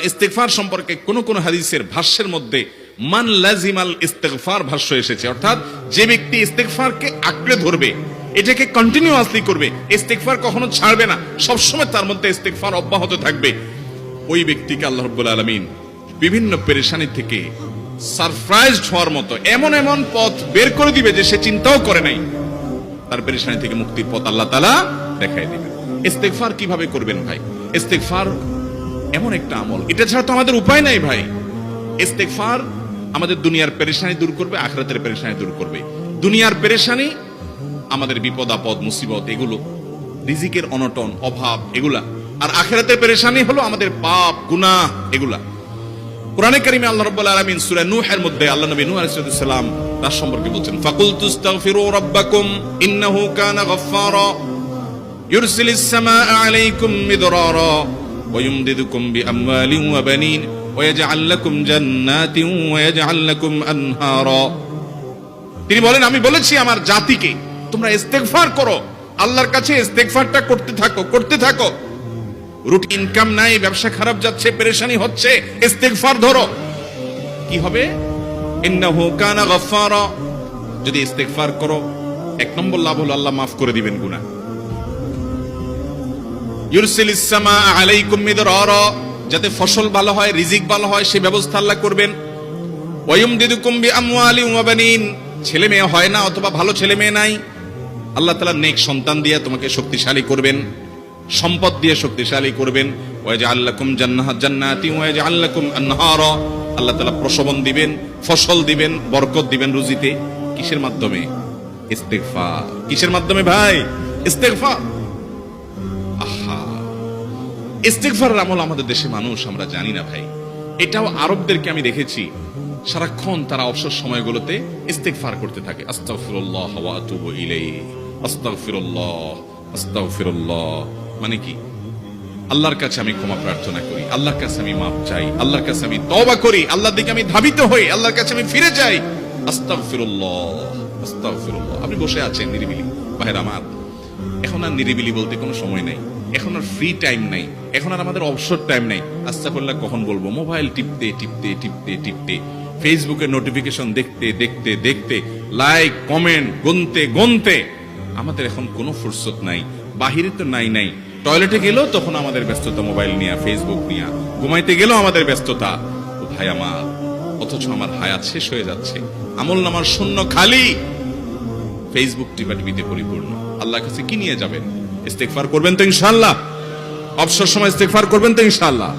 ইস্তিগফার সম্পর্কে কোন কোন হাদিসের ভাষ্যের মধ্যে মান লাজিমাল ইস্তিগফার ভাষ্য এসেছে, অর্থাৎ যে ব্যক্তি ইস্তিগফারকে আঁকড়ে ধরবে, এটাকে কন্টিনিউয়াসলি করবে, ইস্তিগফার কখনো ছাড়বে না, সবসময় তার মধ্যে ইস্তিগফার অব্যাহত থাকবে, ওই ব্যক্তিকে আল্লাহ রাব্বুল আলামিন বিভিন্ন পেরেশানি থেকে সারপ্রাইজড হওয়ার মতো এমন এমন পথ বের করে দিবে যে সে চিন্তাও করে নাই। তার পেরেশানি থেকে মুক্তির পথ আল্লাহ তাআলা দেখায় দিবেন। ইস্তিগফার কিভাবে করবেন ভাই? ইস্তিগফার এমন একটা আমল, এটা ছাড়া তো আমাদের উপায় নাই ভাই। ইস্তিগফার আমাদের দুনিয়ার পেরেশানি দূর করবে, আখিরাতের পেরেশানি দূর করবে। দুনিয়ার পেরেশানি আমাদের বিপদ আপদ মুসিবত, এগুলো রিজিকের অনটন অভাব এগুলা, আর আখিরাতের পেরেশানি হলো আমাদের পাপ গুনাহ এগুলা। কোরআনে কারিমে আল্লাহ রাব্বুল আলামিন সূরা নূহের মধ্যে আল্লাহ নবী নূহ আলাইহিস সালাম তার সম্পর্কে বলছেন, ফাকুলতুস্তাগফিরু রাব্বাকুম ইন্নাহু কানা গাফফারা ইউরসিলিস সামাআ আলাইকুম মিদরারা ওয়া ইউমদিদুকুম বিআমওয়ালিন ওয়া বানিন ওয়া ইয়াজআল লাকুম জান্নাতিন ওয়া ইয়াজআল লাকুম আনহারা। তিনি বলেন, আমি বলেছি আমার জাতিকে তোমরা ইস্তিগফার করো, আল্লাহর কাছে ইস্তিগফারটা করতে থাকো। রুটি ইনকাম নাই, ব্যবসা খারাপ যাচ্ছে, পেরেশানি হচ্ছে, ইস্তিগফার ধরো, কি হবে? ইন্নাহু কানা গাফফারা। যদি ইস্তিগফার করো, এক নম্বর লাভ হলো আল্লাহ মাফ করে দিবেন গুনাহ। ইউরসিলিস সামাআ আলাইকুম মিদরারা, যাতে ফসল ভালো হয়, রিজিক ভালো হয়, সেই ব্যবস্থা আল্লাহ করবেন। ওয়া ইউমদিদুকুম বিআমওয়ালিন ওয়া বানিন, ছেলে মেয়ে হয় না অথবা ভালো ছেলে মেয়ে নাই, আল্লাহ তাআলা নেক সন্তান দিয়ে তোমাকে শক্তিশালী করবেন, সম্পদ দিয়ে শক্তিশালী করবেন। ওয়া ইয়াজআল লাকুম জান্নাতি ওয়া ইয়াজআল লাকুম আনহারা, আল্লাহ তাআলা প্রসবন দিবেন, ফসল দিবেন, বরকত দিবেন রুজিতে। কিসের মাধ্যমে? ইস্তিগফার। কিসের মাধ্যমে ভাই? ইস্তিগফার। আহা, ইস্তিগফারের আমল আমাদের দেশে মানুষ আমরা জানি না ভাই। এটাও আরবদেরকে আমি দেখেছি, সারাক্ষণ তারা অবসর সময়গুলোতে ইস্তিগফার করতে থাকে, আস্তাগফিরুল্লাহ ওয়া আতুবু ইলাইহি, আস্তাগফিরুল্লাহ আস্তাগফিরুল্লাহ। মানে কি? আল্লাহর কাছে আমি ক্ষমা প্রার্থনা করি, আল্লাহর কাছে আমি মাফ চাই, আল্লাহর কাছে আমি তওবা করি, আল্লাহর দিকে আমি ধাবিত হই, আল্লাহর কাছে আমি ফিরে যাই, আস্তাগফিরুল্লাহ আস্তাগফিরুল্লাহ। আপনি বসে আছেন নিরিবিলি, ভাইরা আমার, এখন আর নিরিবিলি বলতে কোনো সময় নাই, এখন আর ফ্রি টাইম নাই, এখন আর আমাদের অবসর টাইম নাই। আস্তাগফিরুল্লাহ কখন বলবো? মোবাইল টিপতে টিপতে টিপতে টিপতে, ফেসবুকের নোটিফিকেশন দেখতে দেখতে দেখতে, লাইক কমেন্ট গুনতে গুনতে আমাদের এখন কোনো ফুরসত নাই। বাহিরে তো নাই, টয়লেটে গেলেও তখন আমাদের ব্যস্ততা মোবাইল নিয়ে, ফেসবুক নিয়ে, ঘুমাইতে গেলেও আমাদের ব্যস্ততা। ও ভাই আমার, অথচ আমার হায়াত শেষ হয়ে যাচ্ছে, আমল নামার শূন্য খালি, ফেসবুক টিপাটিপিতে পরিপূর্ণ। আল্লাহর কাছে কি নিয়ে যাবেন? ইস্তিগফার করবেন তো ইনশাআল্লাহ? অবসর সময় ইস্তিগফার করবেন তো ইনশাআল্লাহ?